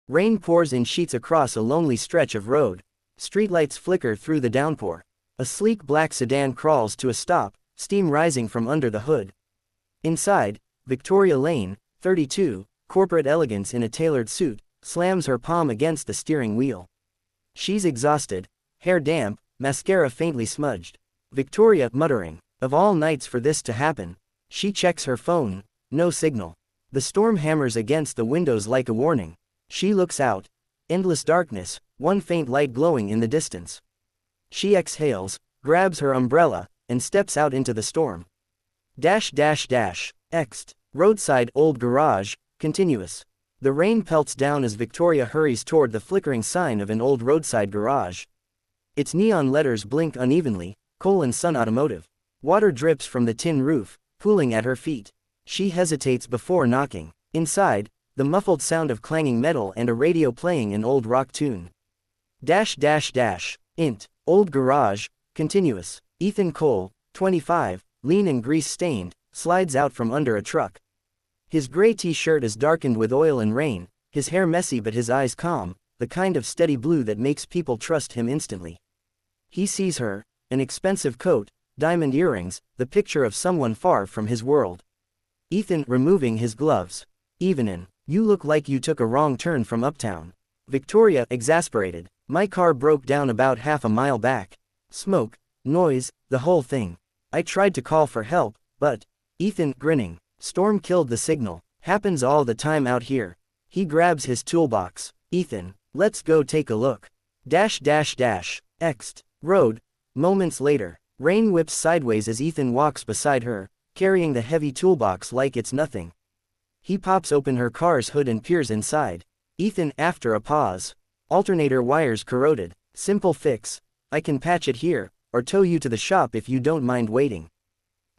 Rain pours in sheets across a lonely stretch of road. Streetlights flicker through the downpour. A sleek black sedan crawls to a stop, steam rising from under the hood. Inside, Victoria Lane, 32, corporate elegance in a tailored suit, slams her palm against the steering wheel. She's exhausted, hair damp, mascara faintly smudged. Victoria, muttering, "Of all nights for this to happen." She checks her phone, no signal. The storm hammers against the windows like a warning. She looks out. Endless darkness, one faint light glowing in the distance. She exhales, grabs her umbrella, and steps out into the storm. Ext. Roadside old garage, continuous. The rain pelts down as Victoria hurries toward the flickering sign of an old roadside garage. Its neon letters blink unevenly, Sun Automotive. Water drips from the tin roof, pooling at her feet. She hesitates before knocking. Inside, the muffled sound of clanging metal and a radio playing an old rock tune. Int. Old garage, continuous. Ethan Cole, 25, lean and grease-stained, slides out from under a truck. His gray t-shirt is darkened with oil and rain, his hair messy but his eyes calm, the kind of steady blue that makes people trust him instantly. He sees her, an expensive coat, diamond earrings, the picture of someone far from his world. Ethan, removing his gloves. "Evenin', you look like you took a wrong turn from uptown." Victoria, exasperated. "My car broke down about half a mile back. Smoke, noise, the whole thing. I tried to call for help, but..." Ethan, grinning. "Storm killed the signal. Happens all the time out here." He grabs his toolbox. "Ethan, let's go take a look." Ext. Road. Moments later, rain whips sideways as Ethan walks beside her, carrying the heavy toolbox like it's nothing. He pops open her car's hood and peers inside. Ethan, after a pause. "Alternator wires corroded. Simple fix. I can patch it here, or tow you to the shop if you don't mind waiting."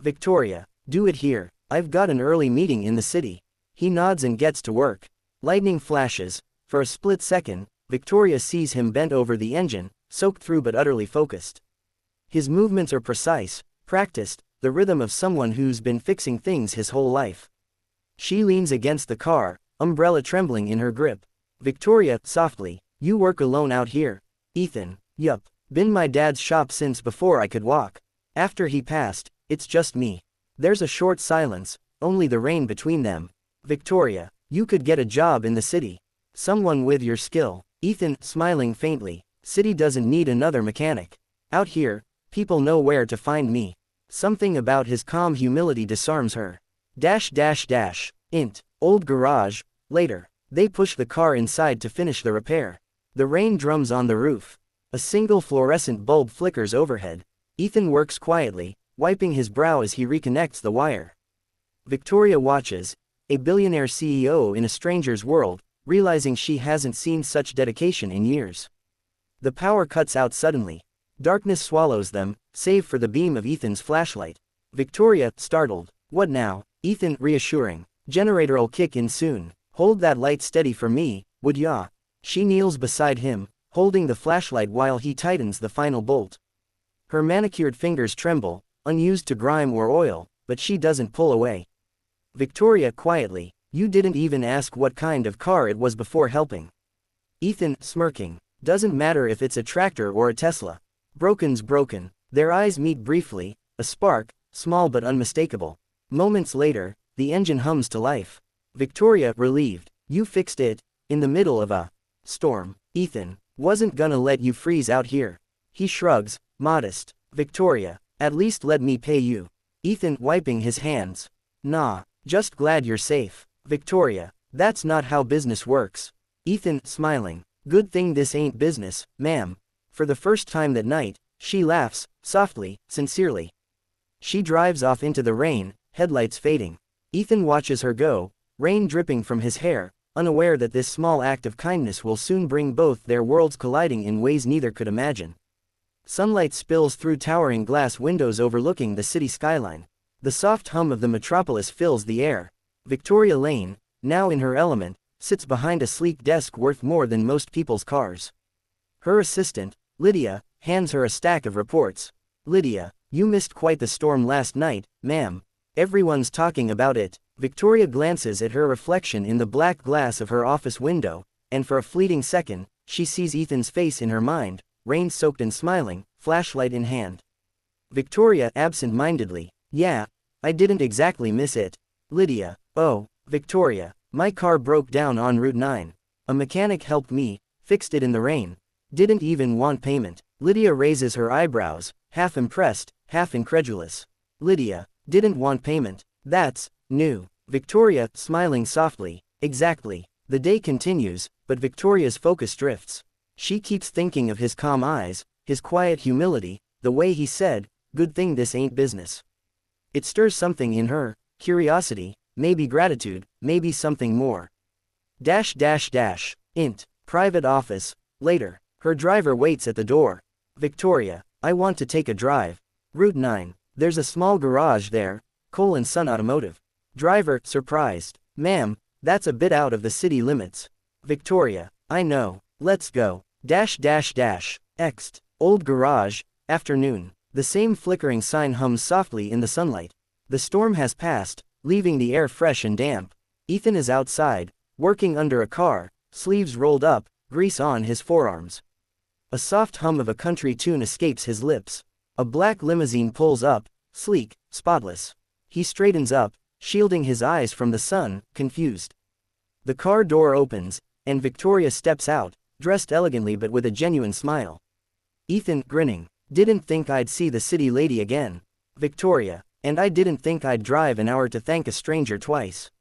Victoria, "Do it here. I've got an early meeting in the city." He nods and gets to work. Lightning flashes. For a split second, Victoria sees him bent over the engine, soaked through but utterly focused. His movements are precise, practiced, the rhythm of someone who's been fixing things his whole life. She leans against the car, umbrella trembling in her grip. Victoria, softly, "You work alone out here?" Ethan, "Yup. Been my dad's shop since before I could walk. After he passed, it's just me." There's a short silence, only the rain between them. Victoria, "You could get a job in the city. Someone with your skill." Ethan, smiling faintly, "City doesn't need another mechanic. Out here, people know where to find me." Something about his calm humility disarms her. Int. Old garage. Later, they push the car inside to finish the repair. The rain drums on the roof. A single fluorescent bulb flickers overhead. Ethan works quietly, wiping his brow as he reconnects the wire. Victoria watches, a billionaire CEO in a stranger's world, realizing she hasn't seen such dedication in years. The power cuts out suddenly. Darkness swallows them, save for the beam of Ethan's flashlight. Victoria, startled. "What now?" Ethan, reassuring. "Generator'll kick in soon. Hold that light steady for me, would ya?" She kneels beside him, holding the flashlight while he tightens the final bolt. Her manicured fingers tremble, unused to grime or oil, but she doesn't pull away. Victoria, quietly, "You didn't even ask what kind of car it was before helping." Ethan, smirking. "Doesn't matter if it's a tractor or a Tesla. Broken's broken." Their eyes meet briefly, a spark, small but unmistakable. Moments later, the engine hums to life. Victoria, relieved. "You fixed it, in the middle of a storm." Ethan, "Wasn't gonna let you freeze out here." He shrugs, modest. Victoria, "At least let me pay you." Ethan, wiping his hands. "Nah, just glad you're safe." Victoria, "That's not how business works." Ethan, smiling. "Good thing this ain't business, ma'am." For the first time that night, she laughs, softly, sincerely. She drives off into the rain, headlights fading. Ethan watches her go, rain dripping from his hair, unaware that this small act of kindness will soon bring both their worlds colliding in ways neither could imagine. Sunlight spills through towering glass windows overlooking the city skyline. The soft hum of the metropolis fills the air. Victoria Lane, now in her element, sits behind a sleek desk worth more than most people's cars. Her assistant, Lydia, hands her a stack of reports. "Lydia, you missed quite the storm last night, ma'am. Everyone's talking about it." Victoria glances at her reflection in the black glass of her office window, and for a fleeting second, she sees Ethan's face in her mind, rain-soaked and smiling, flashlight in hand. Victoria absent-mindedly, yeah, I didn't exactly miss it. Lydia, oh, Victoria, my car broke down on Route 9. A mechanic helped me, fixed it in the rain. Didn't even want payment. Lydia raises her eyebrows, half impressed, half incredulous. Lydia, didn't want payment. That's new. Victoria, smiling softly, exactly. The day continues, but Victoria's focus drifts. She keeps thinking of his calm eyes, his quiet humility, the way he said, "Good thing this ain't business." It stirs something in her, curiosity, maybe gratitude, maybe something more. Int. Private office. Later. Her driver waits at the door. Victoria, I want to take a drive. Route 9. There's a small garage there. Cole & Son Automotive. Driver, surprised. Ma'am, that's a bit out of the city limits. Victoria, I know. Let's go. Ext. Old garage. Afternoon. The same flickering sign hums softly in the sunlight. The storm has passed, leaving the air fresh and damp. Ethan is outside, working under a car, sleeves rolled up, grease on his forearms. A soft hum of a country tune escapes his lips. A black limousine pulls up, sleek, spotless. He straightens up, shielding his eyes from the sun, confused. The car door opens, and Victoria steps out, dressed elegantly but with a genuine smile. Ethan, grinning, didn't think I'd see the city lady again. Victoria, and I didn't think I'd drive an hour to thank a stranger twice.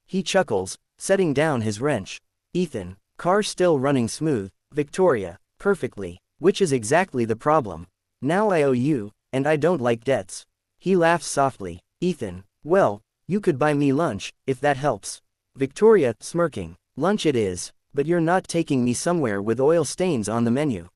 He chuckles, setting down his wrench. Ethan, car still running smooth. Victoria, perfectly, which is exactly the problem. Now I owe you, and I don't like debts. He laughs softly. Ethan, well, you could buy me lunch, if that helps. Victoria, smirking, lunch it is, but you're not taking me somewhere with oil stains on the menu.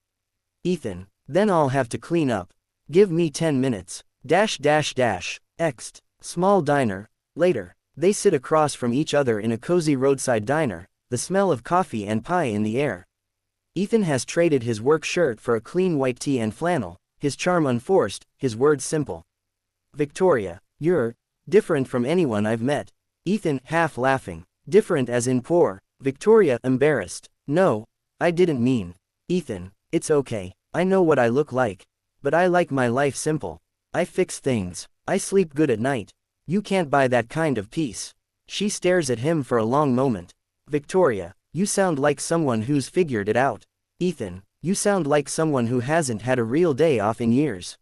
Ethan, then I'll have to clean up. Give me 10 minutes. Ext. Small diner. Later. They sit across from each other in a cozy roadside diner, the smell of coffee and pie in the air. Ethan has traded his work shirt for a clean white tee and flannel, his charm unforced, his words simple. Victoria, you're different from anyone I've met. Ethan, half laughing. Different as in poor. Victoria, embarrassed. No, I didn't mean. Ethan, it's okay. I know what I look like. But I like my life simple. I fix things. I sleep good at night. You can't buy that kind of peace. She stares at him for a long moment. Victoria, you sound like someone who's figured it out. Ethan, you sound like someone who hasn't had a real day off in years.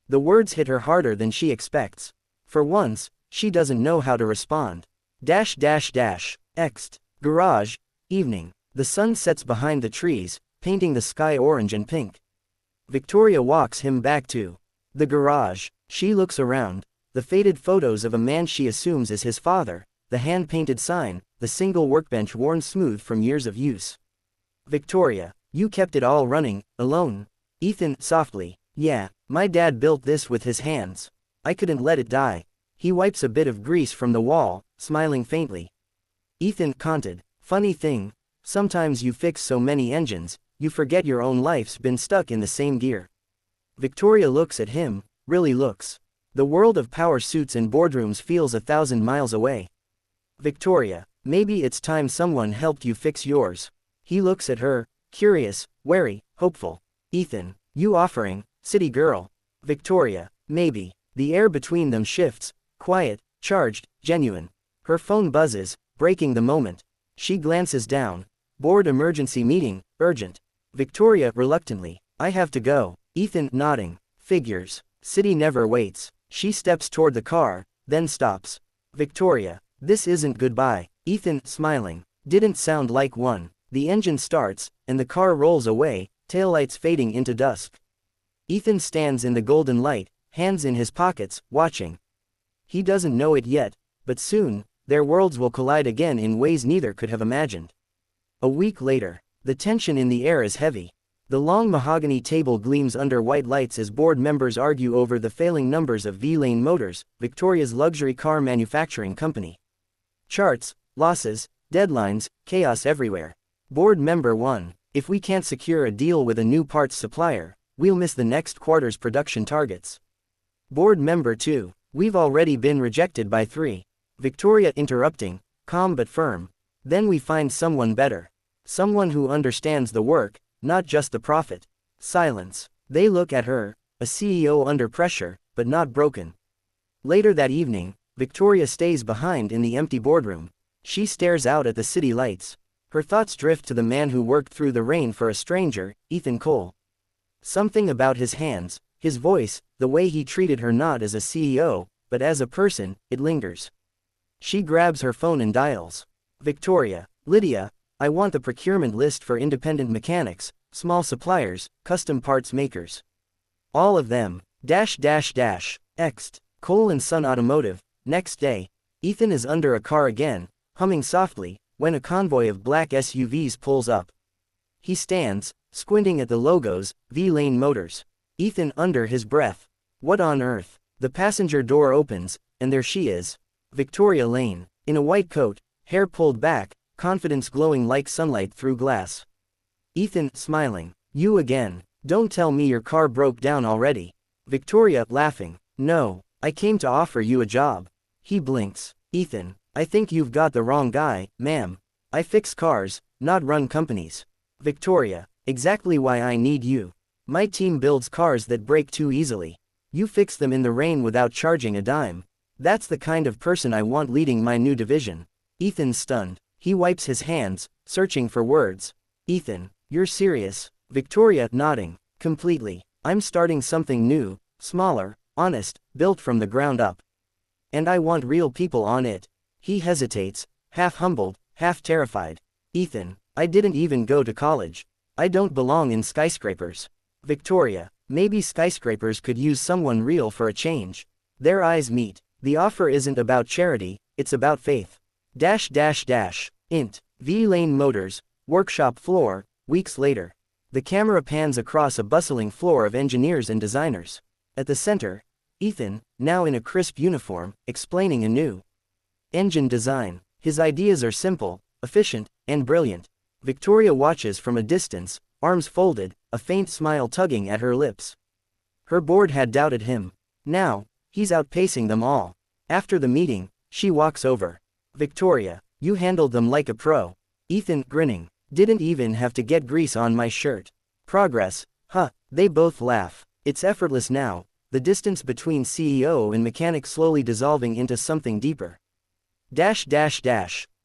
The words hit her harder than she expects. For once, she doesn't know how to respond. Ext. Garage. Evening. The sun sets behind the trees, painting the sky orange and pink. Victoria walks him back to the garage. She looks around. The faded photos of a man she assumes is his father, the hand-painted sign, the single workbench worn smooth from years of use. Victoria, you kept it all running, alone. Ethan, softly, yeah, my dad built this with his hands. I couldn't let it die. He wipes a bit of grease from the wall, smiling faintly. Ethan commented, funny thing, sometimes you fix so many engines, you forget your own life's been stuck in the same gear. Victoria looks at him, really looks. The world of power suits and boardrooms feels 1,000 miles away. Victoria, maybe it's time someone helped you fix yours. He looks at her, curious, wary, hopeful. Ethan, you offering, city girl. Victoria, maybe. The air between them shifts, quiet, charged, genuine. Her phone buzzes, breaking the moment. She glances down. Board emergency meeting, urgent. Victoria, reluctantly, I have to go. Ethan, nodding. Figures. City never waits. She steps toward the car, then stops. Victoria, this isn't goodbye. Ethan, smiling. Didn't sound like one. The engine starts, and the car rolls away, taillights fading into dusk. Ethan stands in the golden light, hands in his pockets, watching. He doesn't know it yet, but soon, their worlds will collide again in ways neither could have imagined. A week later, the tension in the air is heavy. The long mahogany table gleams under white lights as board members argue over the failing numbers of V-Lane Motors, Victoria's luxury car manufacturing company. Charts, losses, deadlines, chaos everywhere. Board member 1, if we can't secure a deal with a new parts supplier, we'll miss the next quarter's production targets. Board member 2, we've already been rejected by 3. Victoria interrupting, calm but firm. Then we find someone better. Someone who understands the work, not just the profit. Silence. They look at her, a CEO under pressure, but not broken. Later that evening, Victoria stays behind in the empty boardroom. She stares out at the city lights. Her thoughts drift to the man who worked through the rain for a stranger, Ethan Cole. Something about his hands, his voice, the way he treated her not as a CEO, but as a person, it lingers. She grabs her phone and dials. Victoria. Lydia, I want the procurement list for independent mechanics, small suppliers, custom parts makers. All of them. Ext. Cole & Son Automotive. Next day, Ethan is under a car again, humming softly, when a convoy of black SUVs pulls up. He stands, squinting at the logos, V-Lane Motors. Ethan under his breath. What on earth? The passenger door opens, and there she is. Victoria Lane. In a white coat, hair pulled back, confidence glowing like sunlight through glass. Ethan, smiling. You again. Don't tell me your car broke down already. Victoria, laughing. No, I came to offer you a job. He blinks. Ethan, I think you've got the wrong guy, ma'am. I fix cars, not run companies. Victoria, exactly why I need you. My team builds cars that break too easily. You fix them in the rain without charging a dime. That's the kind of person I want leading my new division. Ethan's stunned. He wipes his hands, searching for words. Ethan, you're serious? Victoria, nodding. Completely. I'm starting something new, smaller, honest, built from the ground up. And I want real people on it. He hesitates, half humbled, half terrified. Ethan, I didn't even go to college. I don't belong in skyscrapers. Victoria, maybe skyscrapers could use someone real for a change. Their eyes meet. The offer isn't about charity, it's about faith. Int. V-Lane Motors, workshop floor, weeks later. The camera pans across a bustling floor of engineers and designers. At the center, Ethan, now in a crisp uniform, explaining a new engine design. His ideas are simple, efficient, and brilliant. Victoria watches from a distance, arms folded, a faint smile tugging at her lips. Her board had doubted him. Now, he's outpacing them all. After the meeting, she walks over. Victoria, you handled them like a pro. Ethan, grinning. Didn't even have to get grease on my shirt. Progress, huh? They both laugh. It's effortless now, the distance between CEO and mechanic slowly dissolving into something deeper.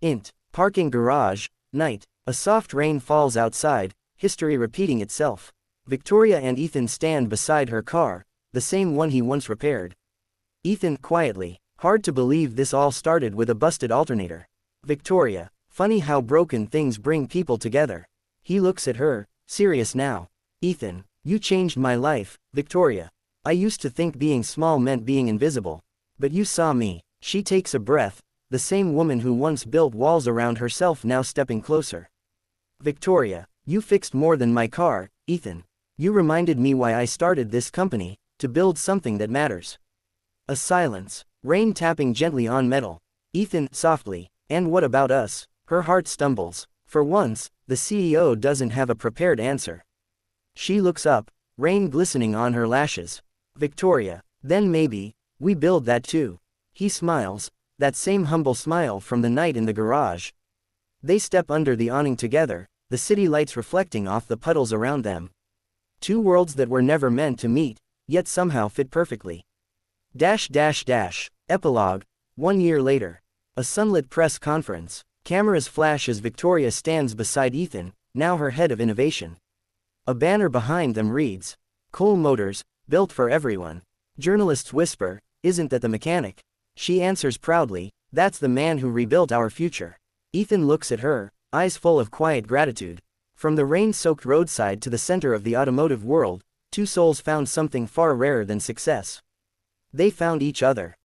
Int. Parking garage, night. A soft rain falls outside, history repeating itself. Victoria and Ethan stand beside her car, the same one he once repaired. Ethan, quietly. Hard to believe this all started with a busted alternator. Victoria, funny how broken things bring people together. He looks at her, serious now. Ethan, you changed my life, Victoria. I used to think being small meant being invisible. But you saw me. She takes a breath, the same woman who once built walls around herself now stepping closer. Victoria, you fixed more than my car, Ethan. You reminded me why I started this company, to build something that matters. A silence, rain tapping gently on metal. Ethan, softly, and what about us? Her heart stumbles. For once, the CEO doesn't have a prepared answer. She looks up, rain glistening on her lashes. Victoria, then maybe, we build that too. He smiles, that same humble smile from the night in the garage. They step under the awning together, the city lights reflecting off the puddles around them. Two worlds that were never meant to meet, yet somehow fit perfectly. Epilogue. 1 year later. A sunlit press conference. Cameras flash as Victoria stands beside Ethan, now her head of innovation. A banner behind them reads, Cole Motors, built for everyone. Journalists whisper, isn't that the mechanic? She answers proudly, that's the man who rebuilt our future. Ethan looks at her, eyes full of quiet gratitude. From the rain-soaked roadside to the center of the automotive world, two souls found something far rarer than success. They found each other.